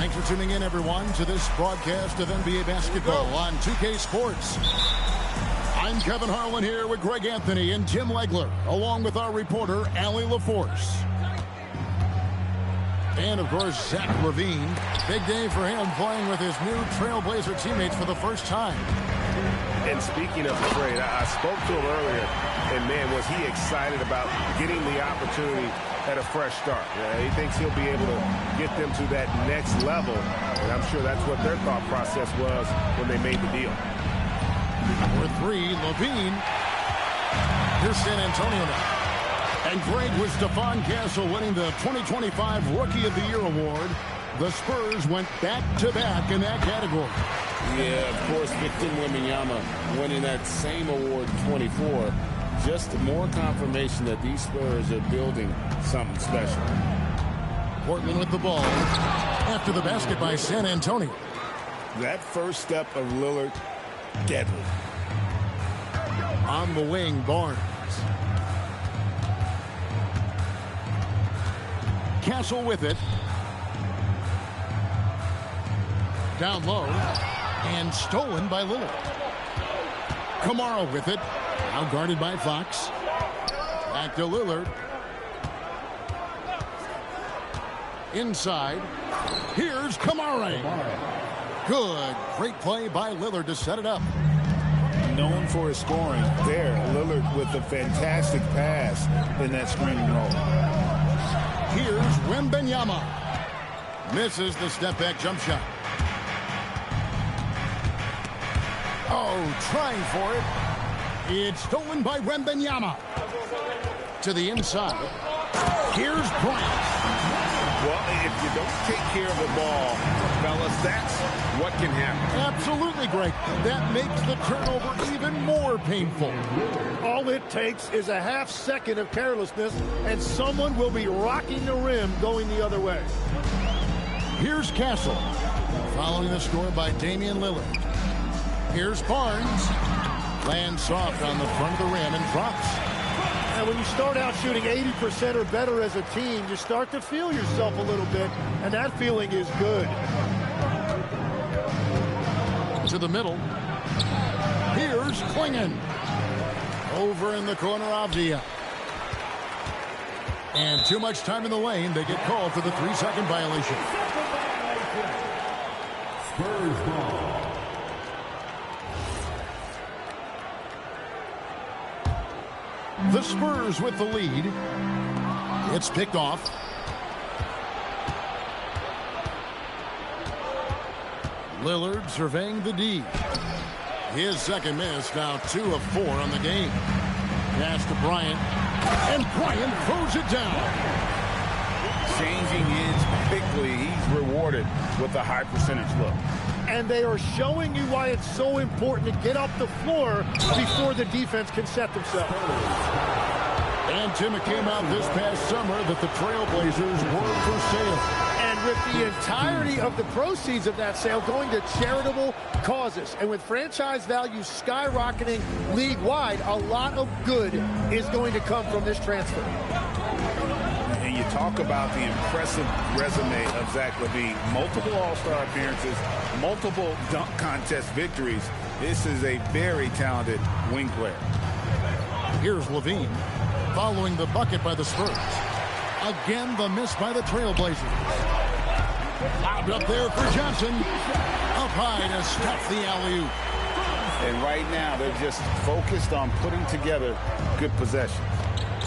Thanks for tuning in, everyone, to this broadcast of NBA basketball on 2K Sports. I'm Kevin Harlan here with Greg Anthony and Tim Legler, along with our reporter, Allie LaForce. And, of course, Zach LaVine. Big day for him playing with his new Trailblazer teammates for the first time. And speaking of the trade, I spoke to him earlier, and, man, was he excited about getting the opportunity at a fresh start. He thinks he'll be able to get them to that next level, and I'm sure that's what their thought process was when they made the deal. For three, LaVine. Here's San Antonio now. And Greg, was Stephon Castle winning the 2025 Rookie of the Year award. The Spurs went back-to-back in that category. Yeah, of course, Victor Wembanyama winning that same award in 24. Just more confirmation that these Spurs are building something special. Portland with the ball after the basket by San Antonio. That first step of Lillard, deadly. On the wing, Barnes. Castle with it. Down low. And stolen by Lillard. Kamara with it. Now guarded by Fox. Back to Lillard. Inside. Here's Kamara. Good. Great play by Lillard to set it up. Known for his scoring. There, Lillard with a fantastic pass in that screen and roll. Here's Wembanyama. Misses the step-back jump shot. Oh, trying for it. It's stolen by Wembanyama. To the inside. Here's Bryant. Well, if you don't take care of the ball, fellas, that's what can happen. Absolutely, Greg. That makes the turnover even more painful. All it takes is a half second of carelessness, and someone will be rocking the rim going the other way. Here's Castle. Following the score by Damian Lillard. Here's Barnes. Lands soft on the front of the rim and drops. And when you start out shooting 80% or better as a team, you start to feel yourself a little bit, and that feeling is good. To the middle. Here's Klingon. Over in the corner, Avdia. And too much time in the lane. They get called for the 3-second violation. Spurs ball. The Spurs with the lead. It's picked off. Lillard surveying the D. His second miss, now 2 of 4 on the game. Pass to Bryant. And Bryant throws it down. Changing ends quickly. He's rewarded with a high percentage look. And they are showing you why it's so important to get up the floor before the defense can set themselves. And Tim, it came out this past summer that the Trailblazers were for sale. And with the entirety of the proceeds of that sale going to charitable causes, and with franchise values skyrocketing league-wide, a lot of good is going to come from this transfer. And you talk about the impressive resume of Zach LaVine. Multiple All-Star appearances, multiple dunk contest victories. This is a very talented wing player. Here's LaVine following the bucket by the Spurs. Again, the miss by the Trailblazers. Lobbed up there for Johnson. Up high to stop the alley-oop. And right now, they're just focused on putting together good possessions.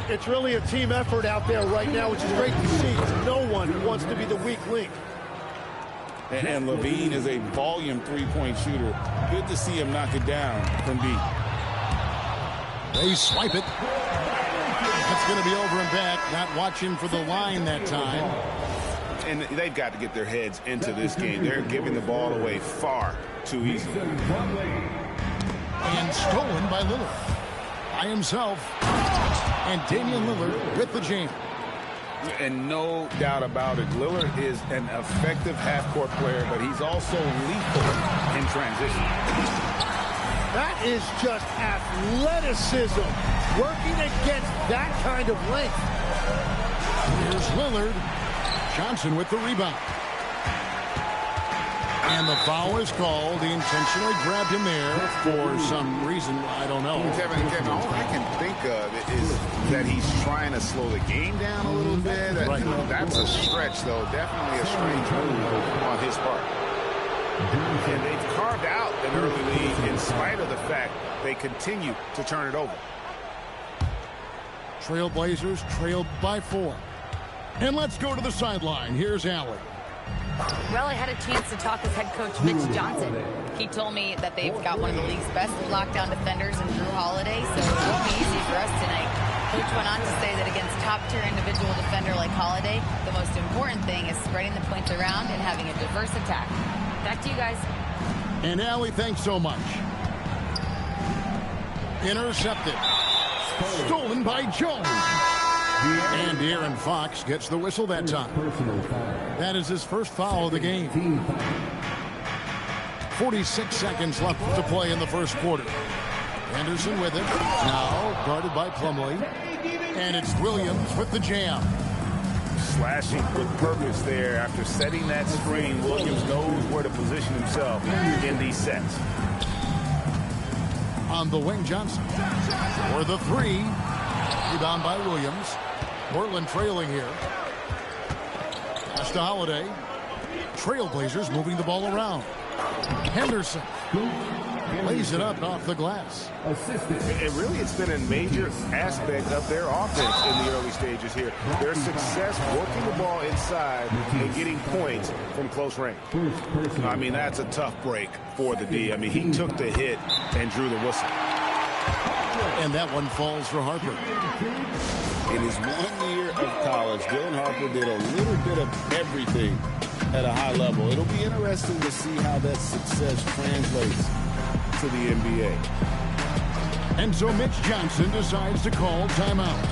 It's really a team effort out there right now, which is great to see. No one wants to be the weak link. And LaVine is a volume three-point shooter. Good to see him knock it down from deep. They swipe it. That's going to be over and back. Not watching for the line that time. And they've got to get their heads into this game. They're giving the ball away far too easily. And stolen by Lillard. By himself. And Damian Lillard with the jam. And no doubt about it, Lillard is an effective half-court player, but he's also lethal in transition. That is just athleticism, working against that kind of length. Here's Lillard. Johnson with the rebound. And the foul is called. He intentionally grabbed him there for some reason. I don't know. Kevin, all I can think of is that he's trying to slow the game down a little bit. Right. That's a stretch, though. Definitely a strange move on his part. And they've carved out an early lead in spite of the fact they continue to turn it over. Trailblazers trailed by 4. And let's go to the sideline. Here's Allie. Well, I had a chance to talk with head coach Mitch Johnson. He told me that they've got one of the league's best lockdown defenders in Drew Holiday, so it won't be easy for us tonight. Coach went on to say that against top-tier individual defender like Holiday, the most important thing is spreading the points around and having a diverse attack. Back to you guys. And Allie, thanks so much. Intercepted. Stolen by Jones. And Aaron Fox gets the whistle that time. That is his first foul of the game. 46 seconds left to play in the first quarter. Anderson with it. Now guarded by Plumlee. And it's Williams with the jam. Slashing with purpose there. After setting that screen, Williams knows where to position himself in these sets. On the wing, Johnson. For the 3. Rebound by Williams. Portland trailing here. Pass to Holiday. Trailblazers moving the ball around. Henderson lays it up off the glass. And really, it's been a major aspect of their offense in the early stages here. Their success working the ball inside and getting points from close range. I mean, that's a tough break for the D. I mean, he took the hit and drew the whistle. And that one falls for Harper. In his 1 year of college, Dylan Harper did a little bit of everything at a high level. It'll be interesting to see how that success translates to the NBA. And so Mitch Johnson decides to call timeout.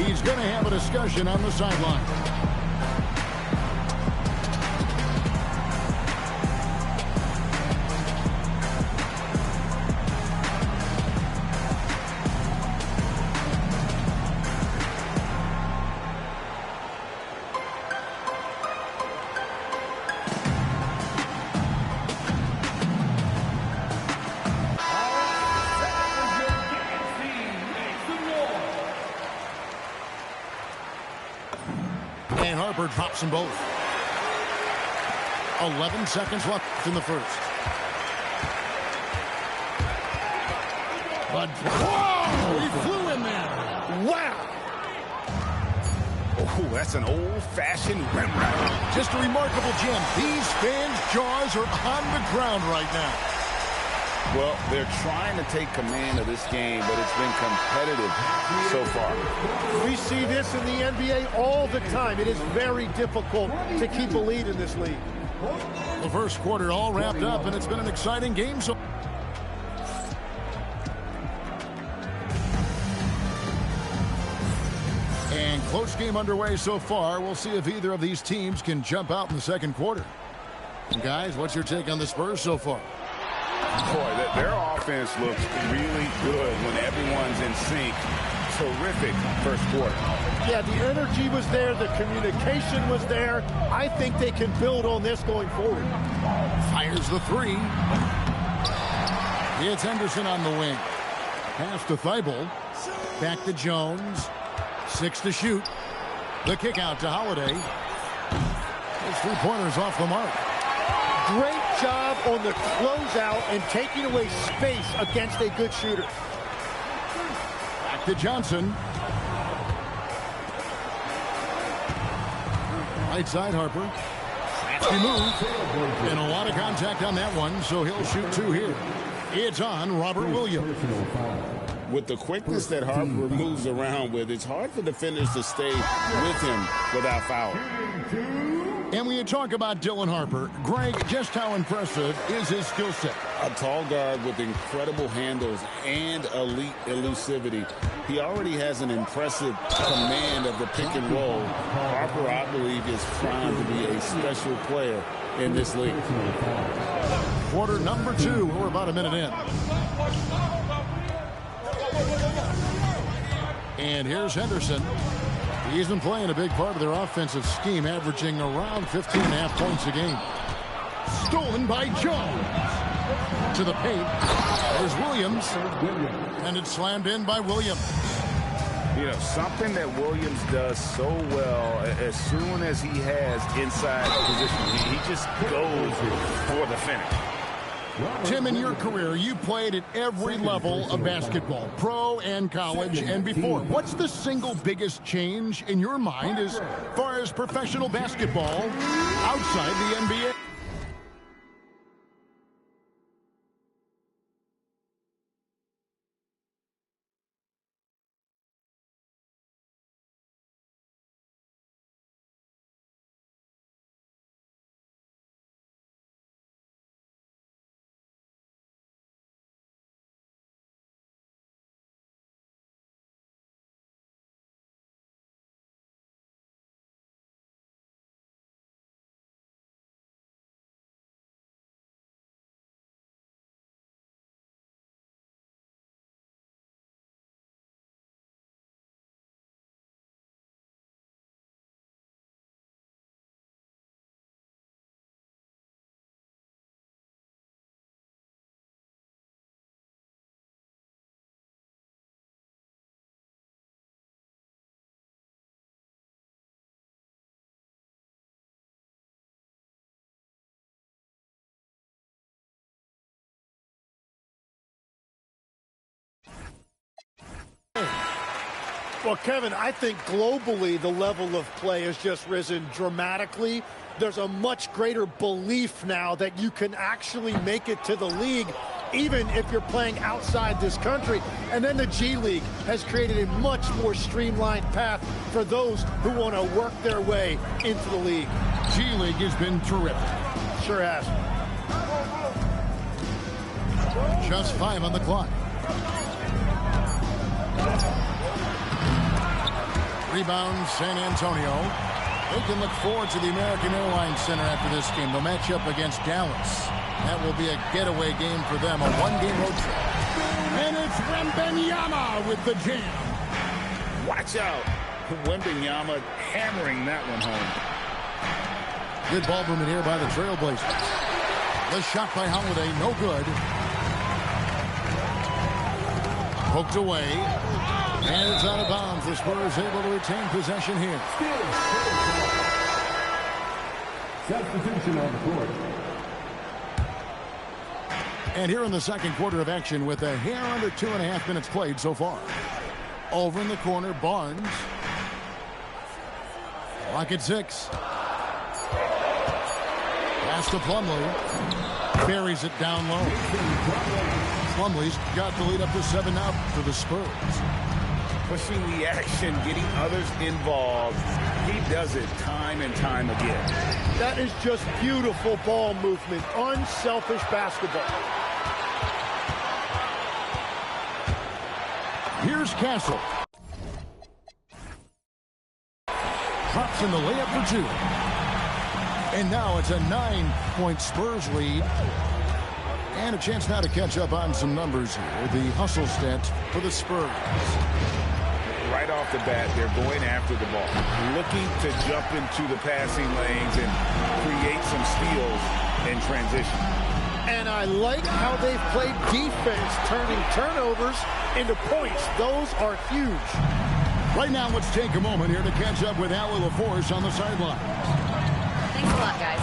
He's going to have a discussion on the sideline. And Harper drops them both. 11 seconds left in the first. But whoa, he flew in there. Wow. Oh, that's an old-fashioned rim ride. Just a remarkable gem. These fans' jaws are on the ground right now. Well, they're trying to take command of this game, but it's been competitive so far. We see this in the NBA all the time. It is very difficult to keep a lead in this league. The first quarter all wrapped up, and it's been an exciting game. So, and close game underway so far. We'll see if either of these teams can jump out in the second quarter. And guys, what's your take on the Spurs so far? Boy, their offense looks really good when everyone's in sync. Terrific first quarter. Yeah, the energy was there. The communication was there. I think they can build on this going forward. Fires the 3. It's Henderson on the wing. Pass to Thibault. Back to Jones. 6 to shoot. The kick out to Holiday. His 3-pointers off the mark. Great job on the closeout and taking away space against a good shooter. Back to Johnson. Right side, Harper. Nasty move. And a lot of contact on that one, so he'll shoot 2 here. It's on Robert Williams. With the quickness that Harper moves around with, it's hard for defenders to stay with him without foul. And when you talk about Dylan Harper, Greg, just how impressive is his skill set? A tall guard with incredible handles and elite elusivity. He already has an impressive command of the pick and roll. Harper, I believe, is primed to be a special player in this league. Quarter number 2. We're about a minute in. And here's Henderson. He's been playing a big part of their offensive scheme, averaging around 15.5 points a game. Stolen by Jones. To the paint. There's Williams. And it's slammed in by Williams. You know, something that Williams does so well, as soon as he has inside position, he just goes for the finish. Tim, in your career, you played at every level of basketball, pro and college and before. What's the single biggest change in your mind as far as professional basketball outside the NBA? Well, Kevin, I think globally the level of play has just risen dramatically. There's a much greater belief now that you can actually make it to the league, even if you're playing outside this country. And then the G League has created a much more streamlined path for those who want to work their way into the league. G League has been terrific. Sure has. Just 5 on the clock. Rebound, San Antonio. They can look forward to the American Airlines Center after this game. They'll match up against Dallas. That will be a getaway game for them, a one-game road trip. And it's Wembanyama with the jam. Watch out. Wembanyama hammering that one home. Good ball movement here by the Trailblazers. The shot by Holiday, no good. Poked away. And it's out of bounds. The Spurs able to retain possession here. Substitution on the court. And here in the second quarter of action with a hair under 2.5 minutes played so far. Over in the corner, Barnes. Clock at 6. Pass to Plumlee. Buries it down low. Plumlee's got the lead up to 7 now for the Spurs. Pushing the action, getting others involved. He does it time and time again. That is just beautiful ball movement. Unselfish basketball. Here's Castle. Drops in the layup for 2. And now it's a 9-point Spurs lead. And a chance now to catch up on some numbers here. The hustle stat for the Spurs. Right off the bat, they're going after the ball, looking to jump into the passing lanes and create some steals in transition. And I like how they've played defense, turning turnovers into points. Those are huge. Right now, let's take a moment here to catch up with Allie LaForce on the sideline. Thanks a lot, guys.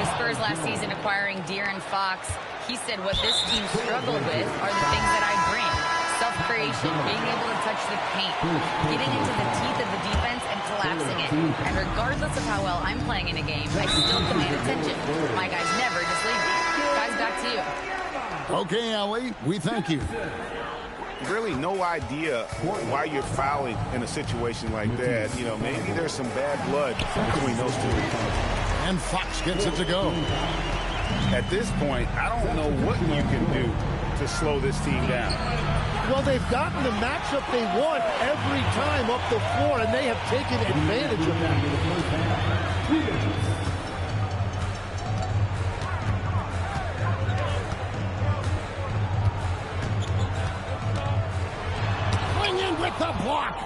The Spurs last season acquiring De'Aaron Fox, he said what this team struggled with are the things that I bring. Self-creation, being able to touch the paint, getting into the teeth of the defense and collapsing it. And regardless of how well I'm playing in a game, I still command attention. My guys never just leave me. Guys, back to you. Okay, Allie, we thank you. Really no idea why you're fouling in a situation like that. You know, maybe there's some bad blood between those two. And Fox gets it to go. At this point, I don't know what you can do to slow this team down. Well, they've gotten the matchup they want every time up the floor, and they have taken advantage of that. Swing in with the block.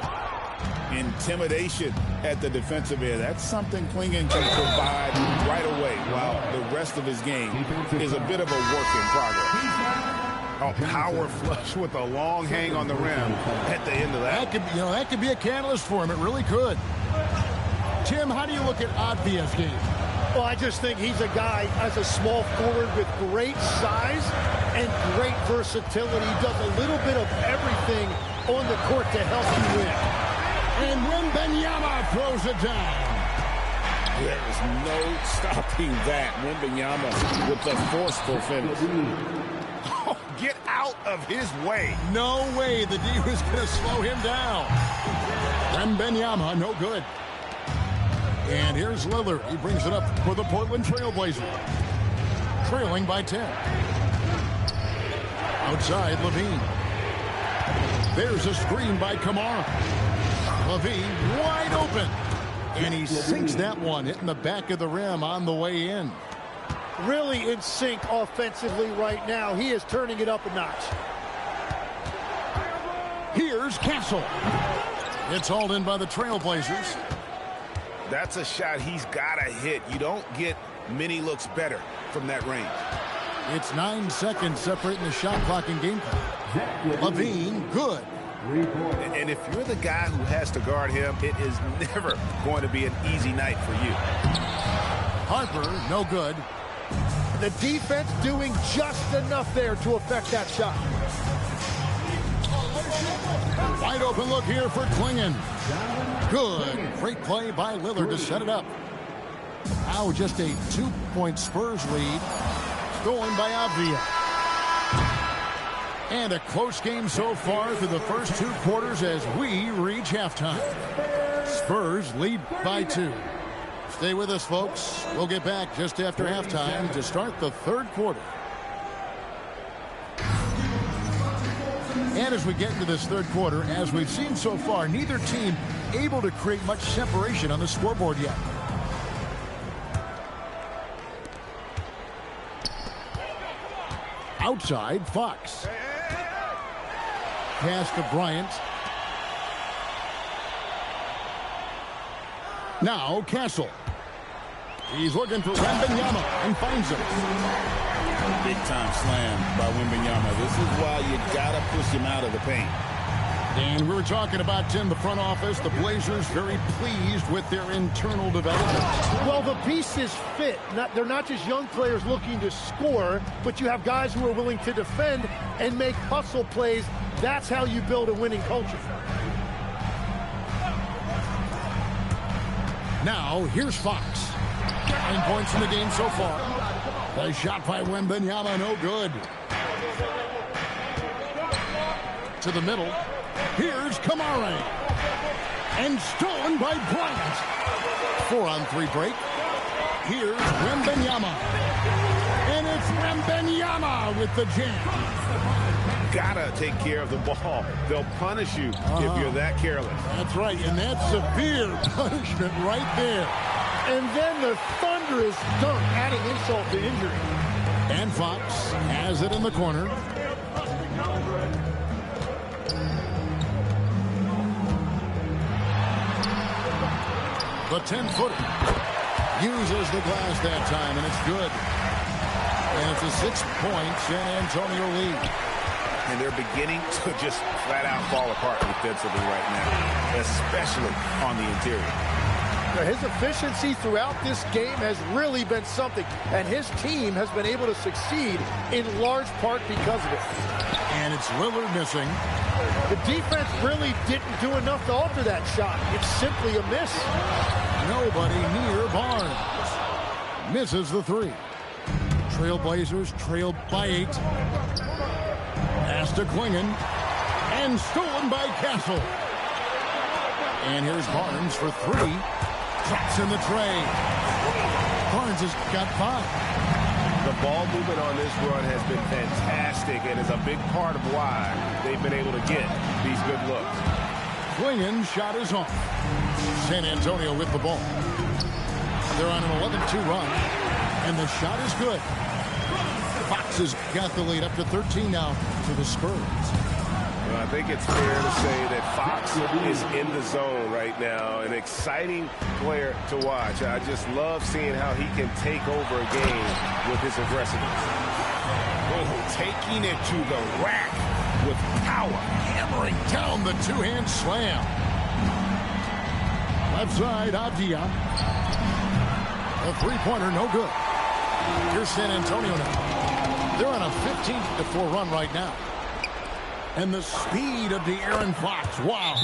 intimidation at the defensive end. That's something Klingon can provide right away, while the rest of his game is a bit of a work in progress. A power flush with a long hang on the rim at the end of that. That could be a catalyst for him. It really could. Tim, how do you look at Advia's game? Well, I just think he's a guy as a small forward with great size and great versatility. He does a little bit of everything on the court to help you win. And Wembanyama throws it down. There is no stopping that. Wembanyama with the forceful finish. Oh, get out of his way. No way the D was going to slow him down. Wembanyama, no good. And here's Lillard. He brings it up for the Portland Trailblazers. Trailing by 10. Outside, Levine. There's a screen by Kamara. Levine wide open. And he sinks that one, hitting the back of the rim on the way in. Really in sync offensively right now. He is turning it up a notch. Here's Castle. It's hauled in by the Trailblazers. That's a shot he's got to hit. You don't get many looks better from that range. It's 9 seconds separating the shot clock and game clock. Levine, good. And if you're the guy who has to guard him, it is never going to be an easy night for you. Harper, no good. The defense doing just enough there to affect that shot. Wide open look here for Klingon. Good. Great play by Lillard to set it up. Now just a 2-point Spurs lead. Stolen by Avdia. And a close game so far through the first 2 quarters as we reach halftime. Spurs lead by 2. Stay with us, folks. We'll get back just after halftime to start the 3rd quarter. And as we get into this 3rd quarter, as we've seen so far, neither team able to create much separation on the scoreboard yet. Outside, Fox. Pass to Bryant. Now Castle. He's looking for Wembanyama and finds him. Big time slam by Wembanyama. This is why you gotta push him out of the paint. And we were talking about, Tim, the front office, the Blazers very pleased with their internal development. Well, the pieces fit. They're not just young players looking to score, but you have guys who are willing to defend and make hustle plays. That's how you build a winning culture. Now, here's Fox. 9 points in the game so far. The shot by Wembanyama, no good. To the middle. Here's Kamara. And stolen by Bryant. 4-on-3 break. Here's Wembanyama. And it's Wembanyama with the jam. Gotta take care of the ball. They'll punish you if you're that careless. That's right, and that's severe punishment right there. And then the thunderous dunk, adding insult to injury. And Fox has it in the corner. The 10-footer uses the glass that time, and it's good. And it's a 6-point San Antonio lead. And they're beginning to just flat out fall apart defensively right now, especially on the interior. Now, his efficiency throughout this game has really been something, and his team has been able to succeed in large part because of it. And it's Lillard missing. The defense really didn't do enough to alter that shot. It's simply a miss. Nobody near Barnes. Misses the 3. Trailblazers trailed by 8. Pass to Klingon. And stolen by Castle. And here's Barnes for 3. Traps in the tray. Barnes has got 5. The ball movement on this run has been fantastic and is a big part of why they've been able to get these good looks. Klingon shot is off. San Antonio with the ball. They're on an 11-2 run. And the shot is good. Fox has got the lead up to 13 now for the Spurs. Well, I think it's fair to say that Fox is in the zone right now. An exciting player to watch. I just love seeing how he can take over a game with his aggressiveness. Oh, taking it to the rack with power. Hammering down the two-hand slam. Left side, Avdia. A three-pointer, no good. Here's San Antonio now. They're on a 15-4 run right now. And the speed of De'Aaron Fox. Wow.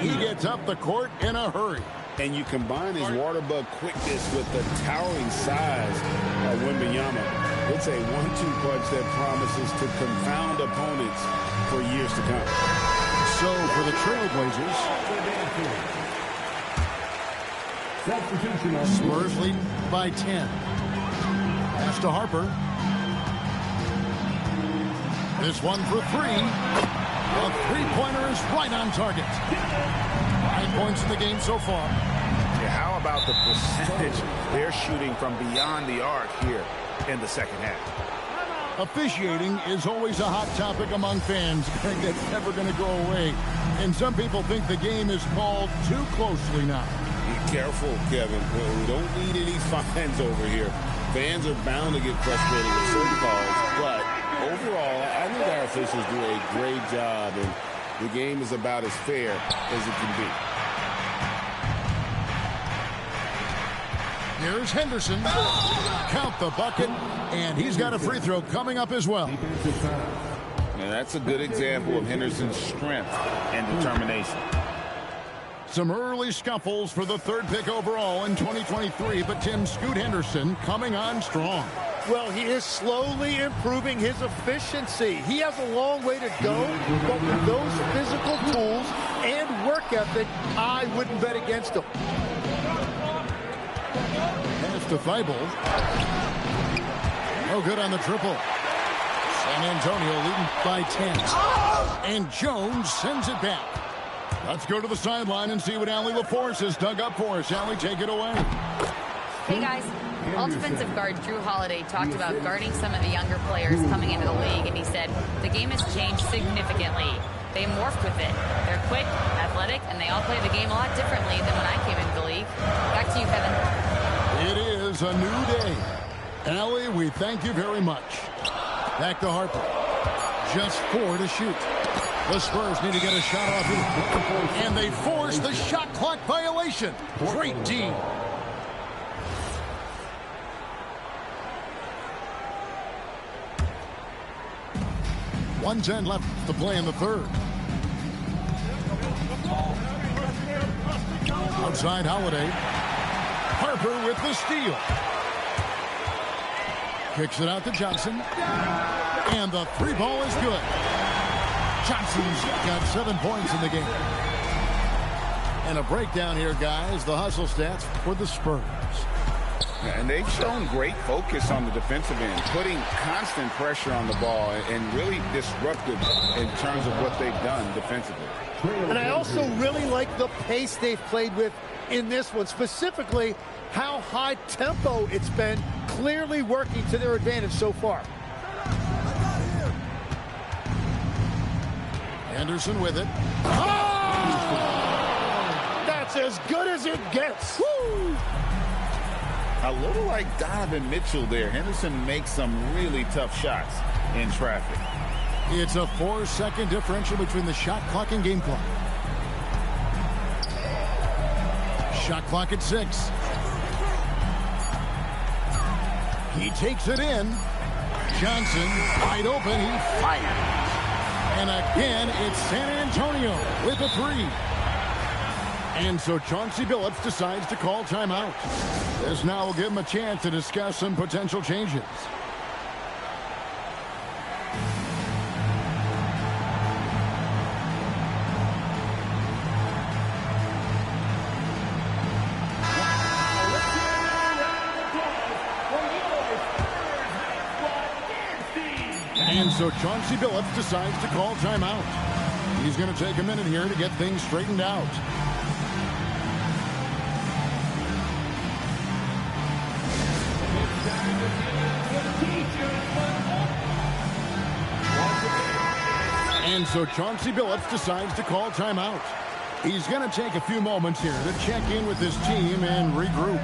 He gets up the court in a hurry. And you combine his waterbug quickness with the towering size of Wembanyama. It's a 1-2 punch that promises to confound opponents for years to come. So for the Trailblazers, Spurs lead by 10. Pass to Harper. This one for three. The three-pointer is right on target. 9 points in the game so far. Yeah, how about the percentage they're shooting from beyond the arc here in the second half? Officiating is always a hot topic among fans. That's never going to go away. And some people think the game is called too closely now. Be careful, Kevin. We don't need any fines over here. Fans are bound to get frustrated with certain calls, but overall, I think our officials do a great job, and the game is about as fair as it can be. Here's Henderson. Count the bucket, and he's got a free throw coming up as well. And that's a good example of Henderson's strength and determination. Some early scuffles for the third pick overall in 2023, but Tim, Scoot Henderson coming on strong. Well, he is slowly improving his efficiency. He has a long way to go, but with those physical tools and work ethic, I wouldn't bet against him. Pass to Thibault. No good on the triple. San Antonio leading by 10. And Jones sends it back. Let's go to the sideline and see what Allie LaForce has dug up for us. Allie, take it away. Hey, guys. All defensive guard Drew Holiday talked about guarding some of the younger players coming into the league, and he said the game has changed significantly. They morphed with it. They're quick, athletic, and they all play the game a lot differently than when I came into the league. Back to you, Kevin. It is a new day. Allie, we thank you very much. Back to Harper. Just 4 to shoot. The Spurs need to get a shot off here. And they force the shot clock violation. Great D. .110 left to play in the third. Outside Holiday. Harper with the steal. Kicks it out to Johnson. And the three ball is good. Johnson's got 7 points in the game. And a breakdown here, guys. The hustle stats for the Spurs. And they've shown great focus on the defensive end, putting constant pressure on the ball and really disruptive in terms of what they've done defensively. And I also really like the pace they've played with in this one, specifically how high tempo it's been, clearly working to their advantage so far. Anderson with it. Oh! That's as good as it gets. Woo! A little like Donovan Mitchell there. Henderson makes some really tough shots in traffic. It's a 4-second differential between the shot clock and game clock. Shot clock at 6. He takes it in. Johnson wide open. He fires. And again, it's San Antonio with a 3. And so Chauncey Billups decides to call timeout. This now will give him a chance to discuss some potential changes. And so Chauncey Billups decides to call timeout. He's going to take a minute here to get things straightened out. And so Chauncey Billups decides to call timeout. He's going to take a few moments here to check in with his team and regroup.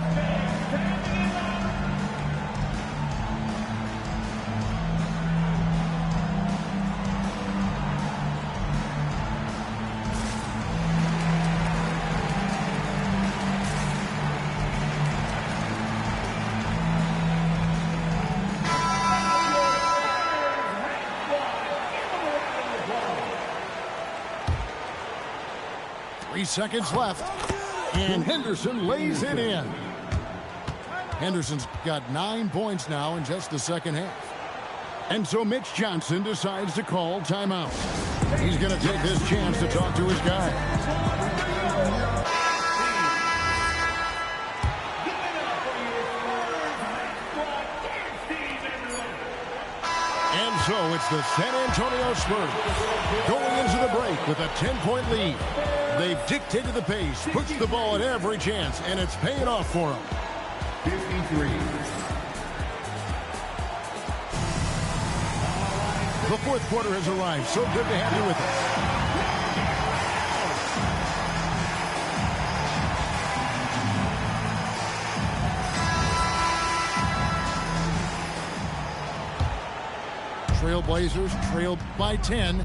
3 seconds left, and Henderson lays it in. Henderson's got 9 points now in just the second half. And so Mitch Johnson decides to call timeout. He's going to take this chance to talk to his guy. And so it's the San Antonio Spurs going into the break with a 10-point lead. They've dictated the pace, pushed the ball at every chance, and it's paying off for them. 53. The fourth quarter has arrived. So good to have you with us. Trailblazers trailed by 10.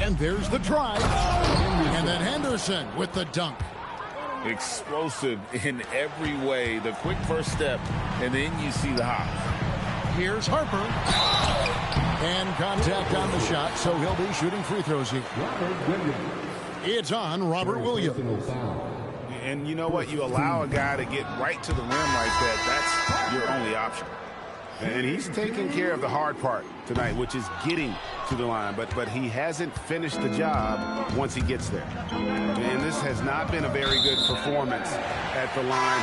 And there's the drive. And then Henderson with the dunk. Explosive in every way. The quick first step, and then you see the hop. Here's Harper. And contact on the shot, so he'll be shooting free throws here. It's on Robert Williams. And you know what? You allow a guy to get right to the rim like that. That's your only option. And he's taking care of the hard part tonight, which is getting to the line. But he hasn't finished the job once he gets there. And this has not been a very good performance at the line.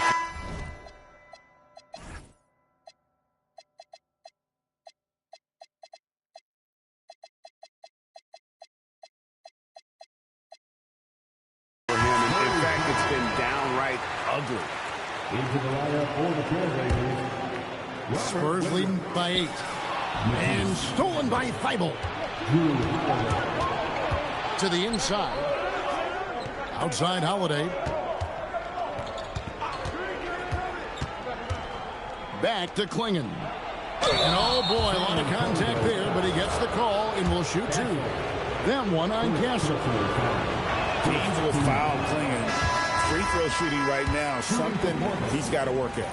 For him. In fact, it's been downright ugly. Into the lineup for the Trailblazers. Spurs leading by 8. And stolen by Thibault. To the inside. Outside Holiday. Back to Klingon. And oh boy, a lot of contact there, but he gets the call and will shoot 2. Then one on Castle. Teams will foul Klingon. Free throw shooting right now, something he's got to work at.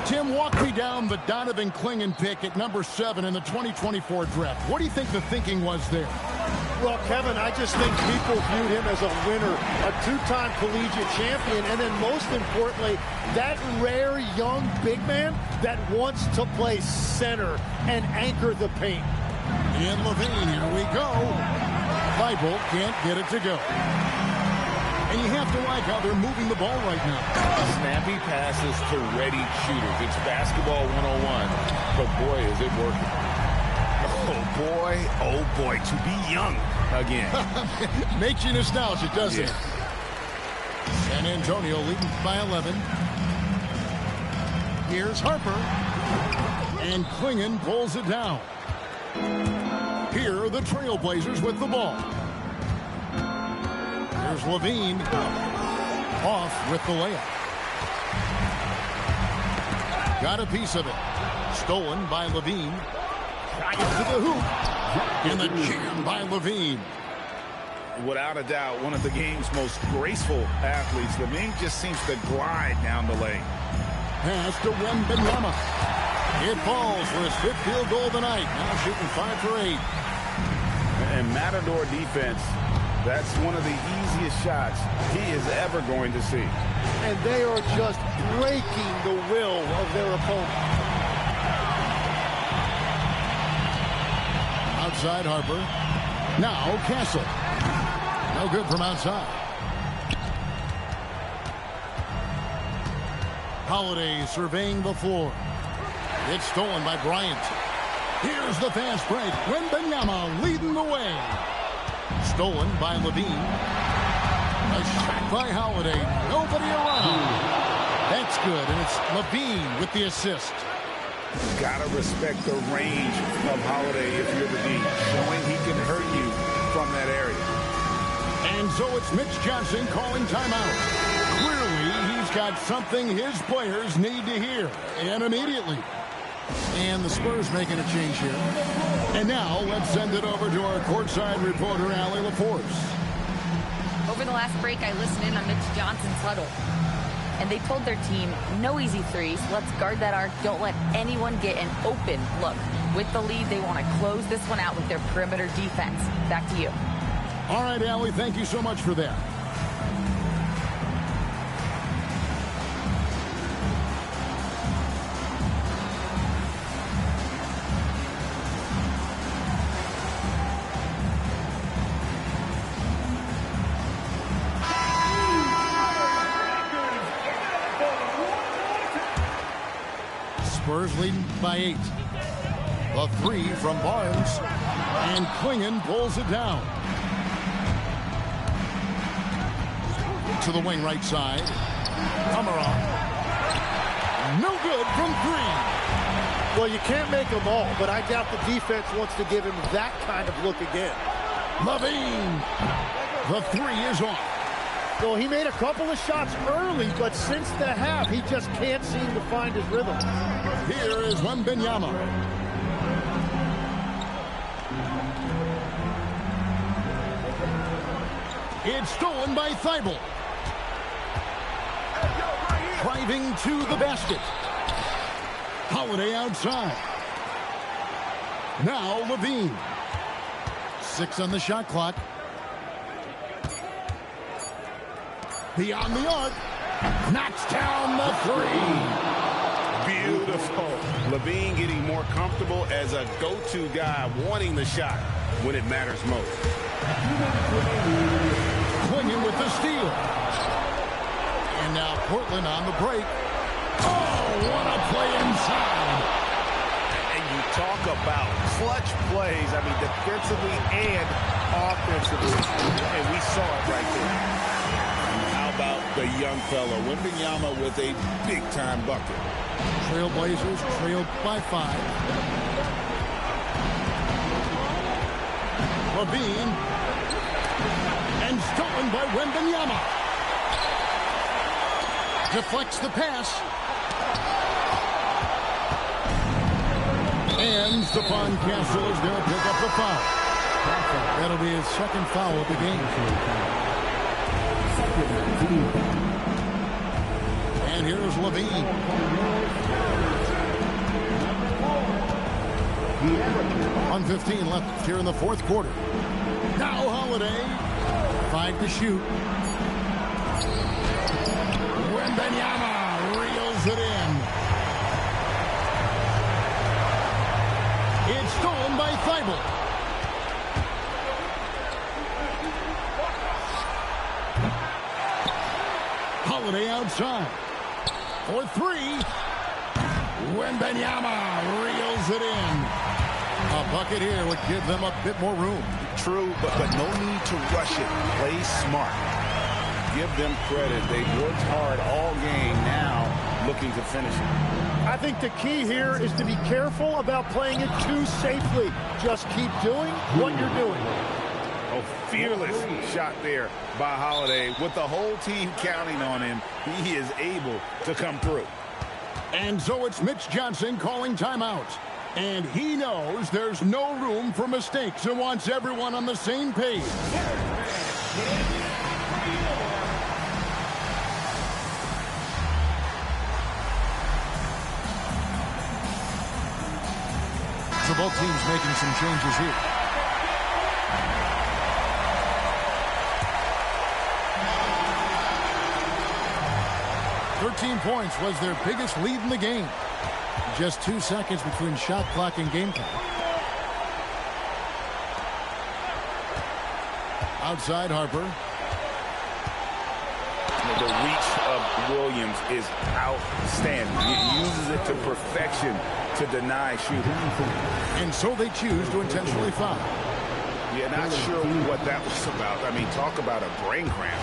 Tim, walk me down the Donovan Klingon pick at number 7 in the 2024 draft. What do you think the thinking was there? Well, Kevin, I just think people viewed him as a winner, a 2-time collegiate champion, and then most importantly, that rare young big man that wants to play center and anchor the paint. In Levine, here we go. Thibault can't get it to go. And you have to like how they're moving the ball right now. Snappy passes to ready shooters. It's basketball 101, but boy, is it working. Oh boy, to be young again. Makes you nostalgic, doesn't it? San Antonio leading by 11. Here's Harper. And Klingon pulls it down. Here are the Trailblazers with the ball. Here's Levine. Off with the layup. Got a piece of it. Stolen by Levine. Drive to the hoop. And the jam by Levine. Without a doubt, one of the game's most graceful athletes. Levine just seems to glide down the lane. Pass to Wembanyama. It falls for his 5th field goal of the night. Now shooting 5 for 8. And Matador defense, that's one of the easiest shots he is ever going to see. And they are just breaking the will of their opponent. Outside Harper. Now Castle. No good from outside. Holiday surveying the floor. It's stolen by Bryant. Here's the fast break. Wembanyama leading the way. Stolen by Levine. A shot by Holiday. Nobody around. That's good, and it's Levine with the assist. Gotta respect the range of Holiday if you're Levine, showing he can hurt you from that area. And so it's Mitch Johnson calling timeout. Clearly, he's got something his players need to hear, and immediately. And the Spurs making a change here. And now, let's send it over to our courtside reporter, Allie LaForce. Over the last break, I listened in on Mitch Johnson's huddle. And they told their team, no easy threes. Let's guard that arc. Don't let anyone get an open look. With the lead, they want to close this one out with their perimeter defense. Back to you. All right, Allie, thank you so much for that. Spurs leading by 8. The three from Barnes. And Klingon pulls it down. To the wing right side. Amaron. No good from 3. Well, you can't make them all, but I doubt the defense wants to give him that kind of look again. Levine. The 3 is off. Well, he made a couple of shots early, but since the half, he just can't seem to find his rhythm. Here is Wembanyama. It's stolen by Thibault. Driving to the basket. Holiday outside. Now Levine. 6 on the shot clock. Beyond the arc. Knocks down the 3. Beautiful. Levine getting more comfortable as a go-to guy, wanting the shot when it matters most. Klingon with the steal. And now Portland on the break. Oh, what a play inside. And you talk about clutch plays, I mean, defensively and offensively. And we saw it right there. How about the young fella, Wembanyama, with a big-time bucket. Trailblazers trailed by 5. Levine. And stolen by Wembanyama. Deflects the pass. And Stephon Castle is going to pick up the foul. That'll be his second foul of the game. And here's Levine. On 15 left here in the fourth quarter. Now Holiday. 5 to shoot. Wembanyama reels it in. It's stolen by Thibault. Holiday outside. For 3. Wembanyama reels it in. A bucket here would give them a bit more room. True, but no need to rush it. Play smart. Give them credit. They've worked hard all game, now looking to finish it. I think the key here is to be careful about playing it too safely. Just keep doing what you're doing. Oh, fearless shot there by Holiday. With the whole team counting on him, he is able to come through. And so it's Mitch Johnson calling timeout. And he knows there's no room for mistakes and wants everyone on the same page. So both teams making some changes here. "13 points was their biggest lead in the game. Just 2 seconds between shot clock and game time. Outside Harper. The reach of Williams is outstanding. He uses it to perfection to deny shooting. And so they choose to intentionally foul. Yeah, not sure what that was about. I mean, talk about a brain cramp.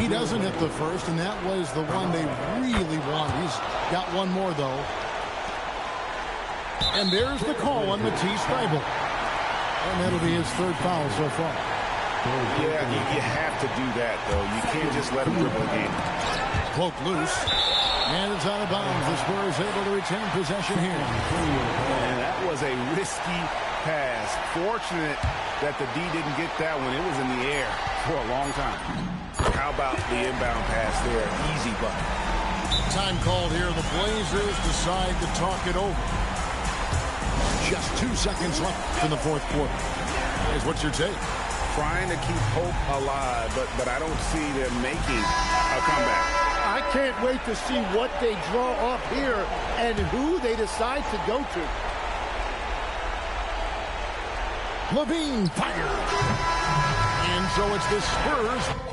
He doesn't hit the first, and that was the one they really wanted. He's got one more, though. And there's the call on Matisse Thybulle. And that'll be his third foul so far. Yeah, you have to do that, though. You can't just let him dribble the game. Cloak loose. And it's out of bounds. The Spurs able to retain possession here. And that was a risky pass. Fortunate that the D didn't get that one. It was in the air for a long time. How about the inbound pass there? Easy bucket. Time called here. The Blazers decide to talk it over. Just 2 seconds left in the fourth quarter. Guys, what's your take? Trying to keep hope alive, but I don't see them making a comeback. I can't wait to see what they draw up here and who they decide to go to. Levine fires. And so it's the Spurs